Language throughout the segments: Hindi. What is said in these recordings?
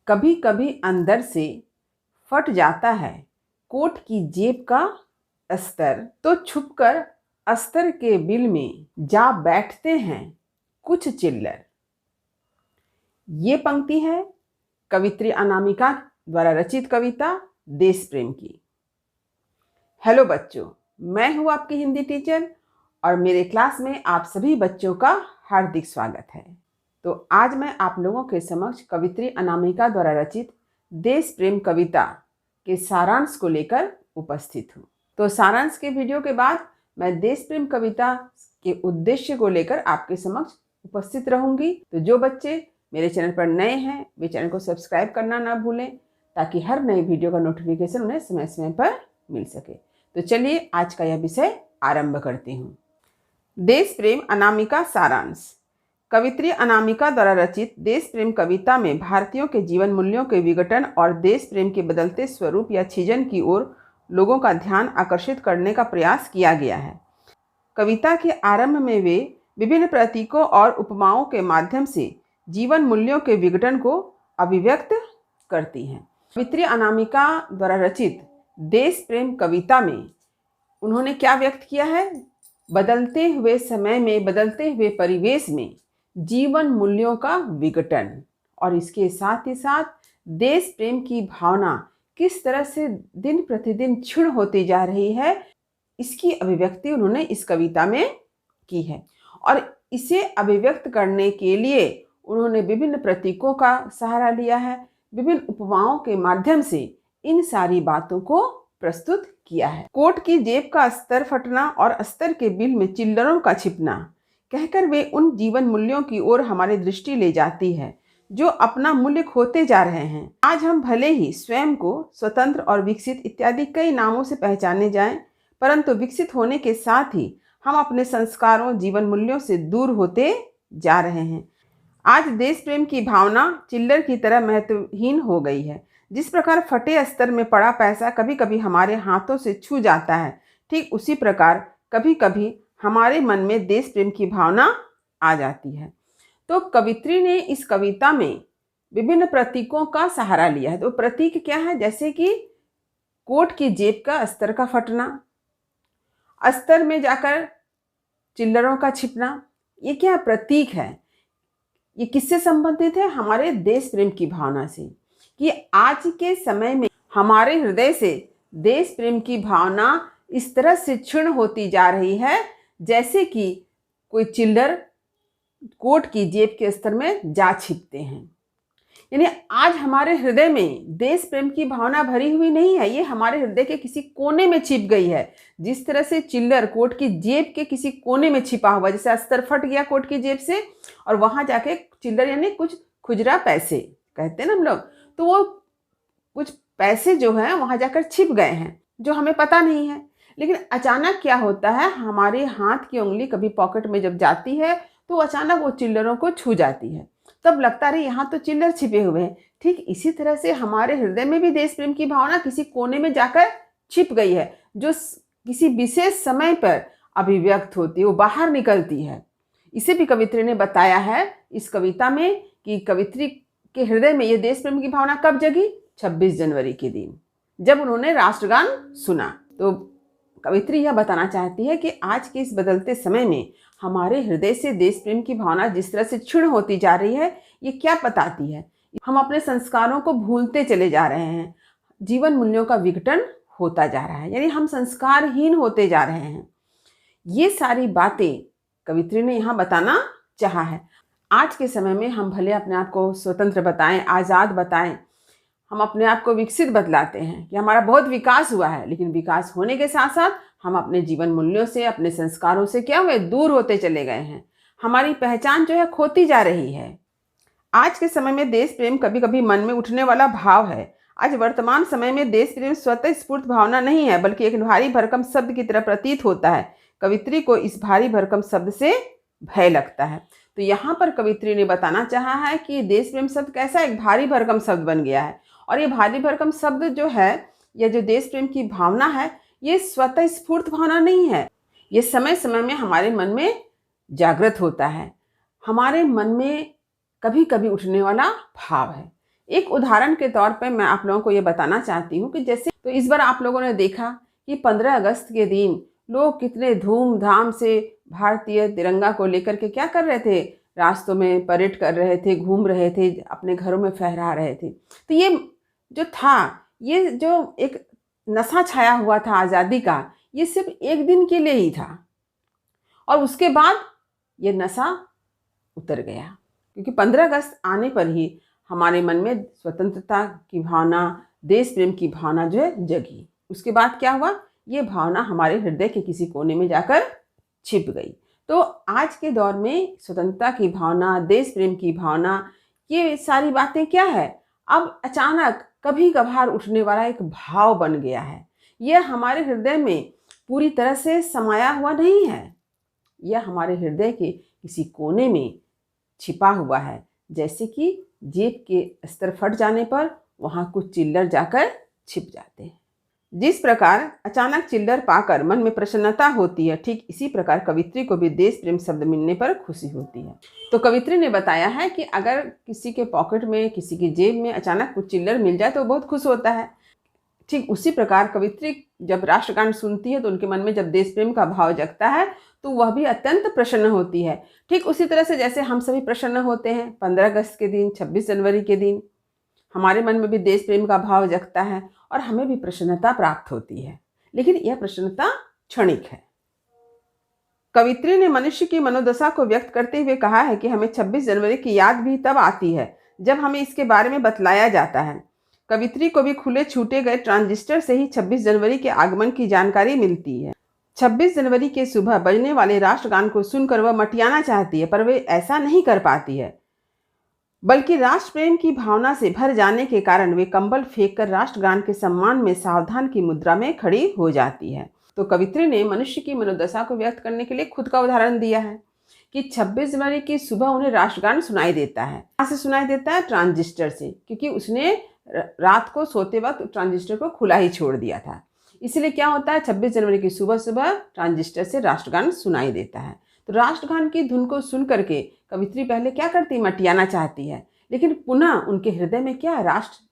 कभी कभी अंदर से फट जाता है कोट की जेब का अस्तर, तो छुपकर अस्तर के बिल में जा बैठते हैं कुछ चिल्लर। ये पंक्ति है कवित्री अनामिका द्वारा रचित कविता देश प्रेम की। हेलो बच्चों, मैं हूँ आपकी हिंदी टीचर और मेरे क्लास में आप सभी बच्चों का हार्दिक स्वागत है। तो आज मैं आप लोगों के समक्ष कवित्री अनामिका द्वारा रचित देश प्रेम कविता के सारांश को लेकर उपस्थित हूँ। तो सारांश के वीडियो के बाद मैं देश प्रेम कविता के उद्देश्य को लेकर आपके समक्ष उपस्थित रहूंगी। तो जो बच्चे मेरे चैनल पर नए हैं वे चैनल को सब्सक्राइब करना ना भूलें, ताकि हर नई वीडियो का नोटिफिकेशन उन्हें समय समय पर मिल सके। तो चलिए आज का यह विषय आरंभ करती हूँ। देश प्रेम अनामिका सारांश। कवित्री अनामिका द्वारा रचित देश प्रेम कविता में भारतीयों के जीवन मूल्यों के विघटन और देश प्रेम के बदलते स्वरूप या छिजन की ओर लोगों का ध्यान आकर्षित करने का प्रयास किया गया है। कविता के आरंभ में वे विभिन्न प्रतीकों और उपमाओं के माध्यम से जीवन मूल्यों के विघटन को अभिव्यक्त करती हैं। कवित्री अनामिका द्वारा रचित देश प्रेम कविता में उन्होंने क्या व्यक्त किया है? बदलते हुए समय में, बदलते हुए परिवेश में जीवन मूल्यों का विघटन और इसके साथ ही साथ देश प्रेम की भावना किस तरह से दिन प्रतिदिन क्षीण होती जा रही है, इसकी अभिव्यक्ति उन्होंने इस कविता में की है। और इसे अभिव्यक्त करने के लिए उन्होंने विभिन्न प्रतीकों का सहारा लिया है, विभिन्न उपमाओं के माध्यम से इन सारी बातों को प्रस्तुत किया है। कोट की जेब का अस्तर फटना और अस्तर के बिल में चिल्लरों का छिपना कहकर वे उन जीवन मूल्यों की ओर हमारी दृष्टि ले जाती है जो अपना मूल्य खोते जा रहे हैं। आज हम भले ही स्वयं को स्वतंत्र और विकसित इत्यादि कई नामों से पहचाने जाएं, परंतु विकसित होने के साथ ही हम अपने संस्कारों, जीवन मूल्यों से दूर होते जा रहे हैं। आज देश प्रेम की भावना चिल्लर की तरह महत्वहीन हो गई है। जिस प्रकार फटे अस्तर में पड़ा पैसा कभी कभी हमारे हाथों से छू जाता है, ठीक उसी प्रकार कभी कभी हमारे मन में देश प्रेम की भावना आ जाती है। तो कवित्री ने इस कविता में विभिन्न प्रतीकों का सहारा लिया है। तो प्रतीक क्या है? जैसे कि कोट की जेब का अस्तर का फटना, अस्तर में जाकर चिल्लरों का छिपना, ये क्या प्रतीक है? ये किससे संबंधित है? हमारे देश प्रेम की भावना से, कि आज के समय में हमारे हृदय से देश प्रेम की भावना इस तरह से क्षीण होती जा रही है जैसे कि कोई चिल्लर कोट की जेब के अस्तर में जा छिपते हैं। यानी आज हमारे हृदय में देश प्रेम की भावना भरी हुई नहीं है, ये हमारे हृदय के किसी कोने में छिप गई है। जिस तरह से चिल्लर कोट की जेब के किसी कोने में छिपा हुआ, जैसे अस्तर फट गया कोट की जेब से और वहां जाके चिल्लर यानी कुछ खुजरा पैसे कहते हैं ना हम लोग, तो वो कुछ पैसे जो हैं वहां जाकर छिप गए हैं जो हमें पता नहीं है। लेकिन अचानक क्या होता है, हमारे हाथ की उंगली कभी पॉकेट में जब जाती है तो अचानक वो चिल्लरों को छू जाती है, तब लगता है यहाँ तो चिल्लर छिपे हुए हैं। ठीक इसी तरह से हमारे हृदय में भी देश प्रेम की भावना किसी कोने में जाकर छिप गई है, जो किसी विशेष समय पर अभिव्यक्त होती है, वो बाहर निकलती है। इसे भी कवित्री ने बताया है इस कविता में कि कवित्री के हृदय में ये देश प्रेम की भावना कब जगी? 26 जनवरी के दिन, जब उन्होंने राष्ट्रगान सुना। तो कवित्री यह बताना चाहती है कि आज के इस बदलते समय में हमारे हृदय से देश प्रेम की भावना जिस तरह से क्षीण होती जा रही है, ये क्या बताती है? हम अपने संस्कारों को भूलते चले जा रहे हैं, जीवन मूल्यों का विघटन होता जा रहा है, यानी हम संस्कारहीन होते जा रहे हैं। ये सारी बातें कवित्री ने यहाँ बताना चाहा है। आज के समय में हम भले अपने आप को स्वतंत्र बताएं, आज़ाद बताएं, हम अपने आप को विकसित बतलाते हैं कि हमारा बहुत विकास हुआ है, लेकिन विकास होने के साथ साथ हम अपने जीवन मूल्यों से, अपने संस्कारों से क्या हुए? दूर होते चले गए हैं। हमारी पहचान जो है खोती जा रही है। आज के समय में देश प्रेम कभी कभी मन में उठने वाला भाव है। आज वर्तमान समय में देश प्रेम स्वतः स्फूर्त भावना नहीं है, बल्कि एक भारी भरकम शब्द की तरह प्रतीत होता है। कवित्री को इस भारी भरकम शब्द से भय लगता है। तो यहाँ पर कवित्री ने बताना चाहा है कि देश प्रेम शब्द कैसा एक भारी भरकम शब्द बन गया है, और ये भारी भरकम शब्द जो है, या जो देश प्रेम की भावना है, ये स्वतः स्फूर्त भावना नहीं है। ये समय समय में हमारे मन में जागृत होता है, हमारे मन में कभी कभी उठने वाला भाव है। एक उदाहरण के तौर पे मैं आप लोगों को ये बताना चाहती हूँ कि जैसे तो इस बार आप लोगों ने देखा कि 15 अगस्त के दिन लोग कितने धूमधाम से भारतीय तिरंगा को लेकर के क्या कर रहे थे, रास्तों में परेड कर रहे थे, घूम रहे थे, अपने घरों में फहरा रहे थे। तो ये जो था, ये जो एक नशा छाया हुआ था आज़ादी का, ये सिर्फ एक दिन के लिए ही था और उसके बाद ये नशा उतर गया, क्योंकि 15 अगस्त आने पर ही हमारे मन में स्वतंत्रता की भावना, देश प्रेम की भावना जो है जगी। उसके बाद क्या हुआ, ये भावना हमारे हृदय के किसी कोने में जाकर छिप गई। तो आज के दौर में स्वतंत्रता की भावना, देश प्रेम की भावना, ये सारी बातें क्या है, अब अचानक कभी कभार उठने वाला एक भाव बन गया है। यह हमारे हृदय में पूरी तरह से समाया हुआ नहीं है, यह हमारे हृदय के किसी कोने में छिपा हुआ है। जैसे कि जेब के अस्तर फट जाने पर वहाँ कुछ चिल्लर जाकर छिप जाते हैं। जिस प्रकार अचानक चिल्लर पाकर मन में प्रसन्नता होती है, ठीक इसी प्रकार कवित्री को भी देश प्रेम शब्द मिलने पर खुशी होती है। तो कवित्री ने बताया है कि अगर किसी के पॉकेट में, किसी की जेब में अचानक कुछ चिल्लर मिल जाए तो बहुत खुश होता है। ठीक उसी प्रकार कवित्री जब राष्ट्रगान सुनती है तो उनके मन में जब देश प्रेम का भाव जगता है तो वह भी अत्यंत प्रसन्न होती है। ठीक उसी तरह से जैसे हम सभी प्रसन्न होते हैं 15 अगस्त के दिन, 26 जनवरी के दिन, हमारे मन में भी देश प्रेम का भाव जगता है और हमें भी प्रसन्नता प्राप्त होती है, लेकिन यह प्रसन्नता क्षणिक है। कवित्री ने मनुष्य की मनोदशा को व्यक्त करते हुए कहा है कि हमें 26 जनवरी की याद भी तब आती है जब हमें इसके बारे में बतलाया जाता है। कवित्री को भी खुले छूटे गए ट्रांजिस्टर से ही 26 जनवरी के आगमन की जानकारी मिलती है। 26 जनवरी के सुबह बजने वाले राष्ट्रगान को सुनकर वह मटियाना चाहती है, पर वे ऐसा नहीं कर पाती है, बल्कि राष्ट्र प्रेम की भावना से भर जाने के कारण वे कंबल फेंककर राष्ट्रगान के सम्मान में सावधान की मुद्रा में खड़ी हो जाती है। तो कवित्री ने मनुष्य की मनोदशा को व्यक्त करने के लिए खुद का उदाहरण दिया है कि 26 जनवरी की सुबह उन्हें राष्ट्रगान सुनाई देता है। कहाँ से सुनाई देता है? ट्रांजिस्टर से, क्योंकि उसने रात को सोते वक्त ट्रांजिस्टर को खुला ही छोड़ दिया था। इसलिए क्या होता है, 26 जनवरी की सुबह सुबह ट्रांजिस्टर से राष्ट्रगान सुनाई देता है। तो राष्ट्रगान की धुन को सुन करके कवित्री पहले क्या करती, मटियाना चाहती है, लेकिन पुनः उनके हृदय में क्या, राष्ट्र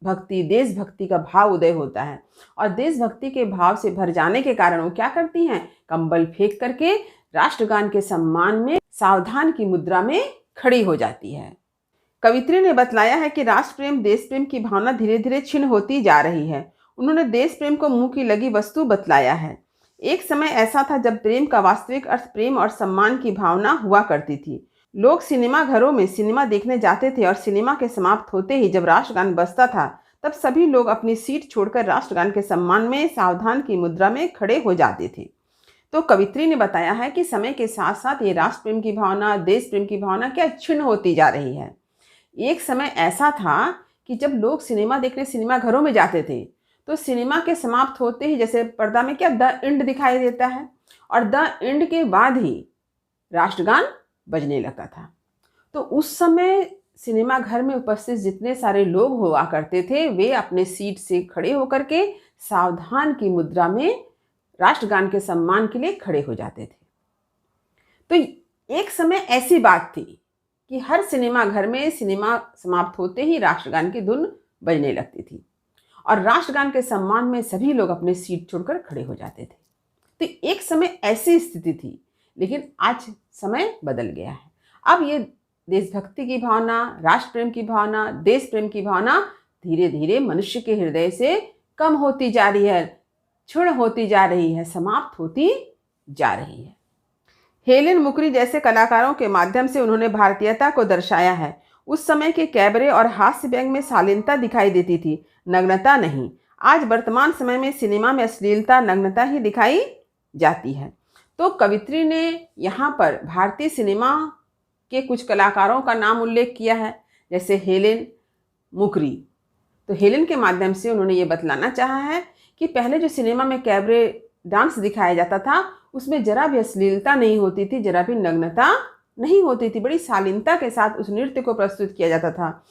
भक्ति, देशभक्ति का भाव उदय होता है और देशभक्ति के भाव से भर जाने के कारण वो क्या करती हैं, कंबल फेंक करके राष्ट्रगान के सम्मान में सावधान की मुद्रा में खड़ी हो जाती है। कवित्री ने बतलाया है कि राष्ट्र प्रेम, देश प्रेम की भावना धीरे धीरे क्षीण होती जा रही है। उन्होंने देश प्रेम को मुंह की लगी वस्तु बतलाया है। एक समय ऐसा था जब प्रेम का वास्तविक अर्थ प्रेम और सम्मान की भावना हुआ करती थी। लोग सिनेमा घरों में सिनेमा देखने जाते थे और सिनेमा के समाप्त होते ही जब राष्ट्रगान बजता था तब सभी लोग अपनी सीट छोड़कर राष्ट्रगान के सम्मान में सावधान की मुद्रा में खड़े हो जाते थे। तो कवित्री ने बताया है कि समय के साथ साथ ये राष्ट्र प्रेम की भावना, देश प्रेम की भावना क्या क्षीण होती जा रही है। एक समय ऐसा था कि जब लोग सिनेमा देखने सिनेमा घरों में जाते थे तो सिनेमा के समाप्त होते ही जैसे पर्दा में क्या द एंड दिखाई देता है और द एंड के बाद ही राष्ट्रगान बजने लगता था। तो उस समय सिनेमा घर में उपस्थित जितने सारे लोग हुआ करते थे वे अपने सीट से खड़े होकर के सावधान की मुद्रा में राष्ट्रगान के सम्मान के लिए खड़े हो जाते थे। तो एक समय ऐसी बात थी कि हर सिनेमा घर में सिनेमा समाप्त होते ही राष्ट्रगान की धुन बजने लगती थी और राष्ट्रगान के सम्मान में सभी लोग अपने सीट छोड़कर खड़े हो जाते थे। तो एक समय ऐसी स्थिति थी, लेकिन आज समय बदल गया है। अब ये देशभक्ति की भावना, राष्ट्र प्रेम की भावना, देश प्रेम की भावना धीरे धीरे मनुष्य के हृदय से कम होती जा रही है, क्षीण होती जा रही है, समाप्त होती जा रही है। हेलेन मुकरी जैसे कलाकारों के माध्यम से उन्होंने भारतीयता को दर्शाया है। उस समय के कैबरे और हास्य व्यंग में शालीनता दिखाई देती थी, नग्नता नहीं। आज वर्तमान समय में सिनेमा में अश्लीलता, नग्नता ही दिखाई जाती है। तो कवित्री ने यहाँ पर भारतीय सिनेमा के कुछ कलाकारों का नाम उल्लेख किया है, जैसे हेलेन मुकरी। तो हेलेन के माध्यम से उन्होंने ये बतलाना चाहा है कि पहले जो सिनेमा में कैबरे डांस दिखाया जाता था उसमें जरा भी अश्लीलता नहीं होती थी, जरा भी नग्नता नहीं होती थी, बड़ी शालीनता के साथ उस नृत्य को प्रस्तुत किया जाता था।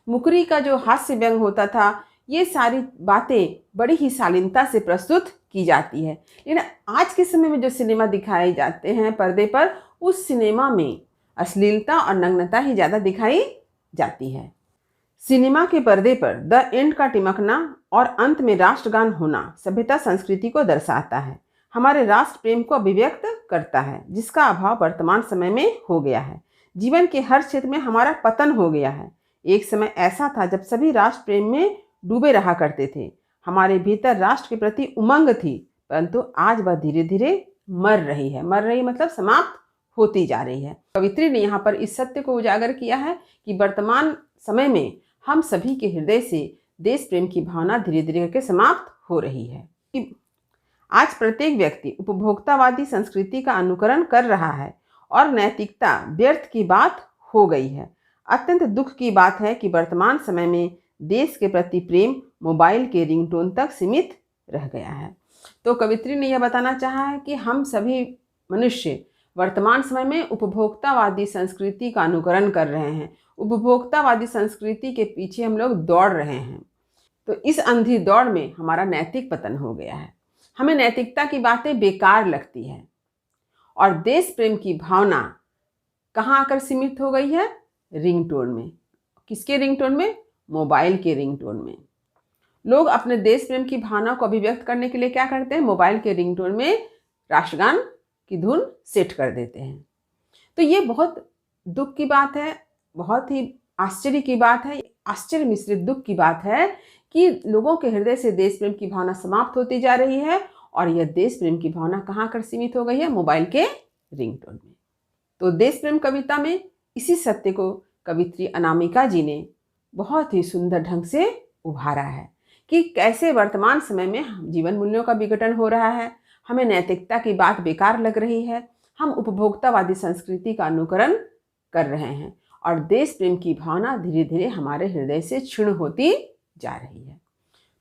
मुकरी का जो हास्य व्यंग होता था, ये सारी बातें बड़ी ही शालीनता से प्रस्तुत की जाती है। लेकिन आज के समय में जो सिनेमा दिखाए जाते हैं पर्दे पर, उस सिनेमा में अश्लीलता और नग्नता ही ज़्यादा दिखाई जाती है। सिनेमा के पर्दे पर द एंड का टिमकना और अंत में राष्ट्रगान होना सभ्यता संस्कृति को दर्शाता है, हमारे राष्ट्र प्रेम को अभिव्यक्त करता है, जिसका अभाव वर्तमान समय में हो गया है। जीवन के हर क्षेत्र में हमारा पतन हो गया है। एक समय ऐसा था जब सभी राष्ट्र प्रेम में डूबे रहा करते थे, हमारे भीतर राष्ट्र के प्रति उमंग थी, परंतु आज वह धीरे धीरे मर रही है। मर रही मतलब समाप्त होती जा रही है। कवित्री ने यहाँ पर इस सत्य को उजागर किया है कि वर्तमान समय में हम सभी के हृदय से देश प्रेम की भावना धीरे धीरे करके समाप्त हो रही है। आज प्रत्येक व्यक्ति उपभोक्तावादी संस्कृति का अनुकरण कर रहा है और नैतिकता व्यर्थ की बात हो गई है। अत्यंत दुख की बात है कि वर्तमान समय में देश के प्रति प्रेम मोबाइल के रिंगटोन तक सीमित रह गया है। तो कवित्री ने यह बताना चाहा है कि हम सभी मनुष्य वर्तमान समय में उपभोक्तावादी संस्कृति का अनुकरण कर रहे हैं। उपभोक्तावादी संस्कृति के पीछे हम लोग दौड़ रहे हैं। तो इस अंधी दौड़ में हमारा नैतिक पतन हो गया है। हमें नैतिकता की बातें बेकार लगती है और देश प्रेम की भावना कहाँ आकर सीमित हो गई है? रिंगटोन में। किसके रिंगटोन में? मोबाइल के रिंगटोन में। लोग अपने देश प्रेम की भावना को अभिव्यक्त करने के लिए क्या करते हैं? मोबाइल के रिंगटोन में राष्ट्रगान की धुन सेट कर देते हैं। तो ये बहुत दुख की बात है, बहुत ही आश्चर्य की बात है। आश्चर्य मिश्रित दुख की बात है कि लोगों के हृदय से देश प्रेम की भावना समाप्त होती जा रही है और यह देश प्रेम की भावना कहाँ कर सीमित हो गई है? मोबाइल के रिंगटोन में। तो देश प्रेम कविता में इसी सत्य को कवित्री अनामिका जी ने बहुत ही सुंदर ढंग से उभारा है कि कैसे वर्तमान समय में जीवन मूल्यों का विघटन हो रहा है, हमें नैतिकता की बात बेकार लग रही है, हम उपभोक्तावादी संस्कृति का अनुकरण कर रहे हैं और देश प्रेम की भावना धीरे धीरे हमारे हृदय से क्षीण होती जा रही है।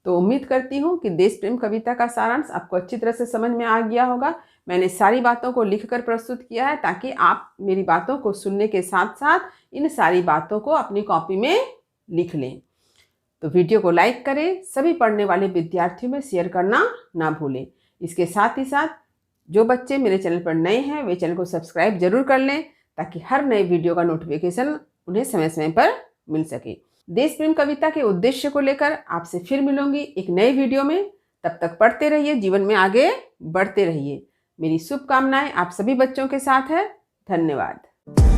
तो उम्मीद करती हूँ कि देश प्रेम कविता का सारांश आपको अच्छी तरह से समझ में आ गया होगा। मैंने सारी बातों को लिखकर प्रस्तुत किया है ताकि आप मेरी बातों को सुनने के साथ साथ इन सारी बातों को अपनी कॉपी में लिख लें। तो वीडियो को लाइक करें, सभी पढ़ने वाले विद्यार्थियों में शेयर करना ना भूलें। इसके साथ ही साथ जो बच्चे मेरे चैनल पर नए हैं वे चैनल को सब्सक्राइब जरूर कर लें ताकि हर नए वीडियो का नोटिफिकेशन उन्हें समय समय पर मिल सके। देश प्रेम कविता के उद्देश्य को लेकर आपसे फिर मिलूंगी एक नए वीडियो में। तब तक पढ़ते रहिए, जीवन में आगे बढ़ते रहिए। मेरी शुभकामनाएं आप सभी बच्चों के साथ है। धन्यवाद।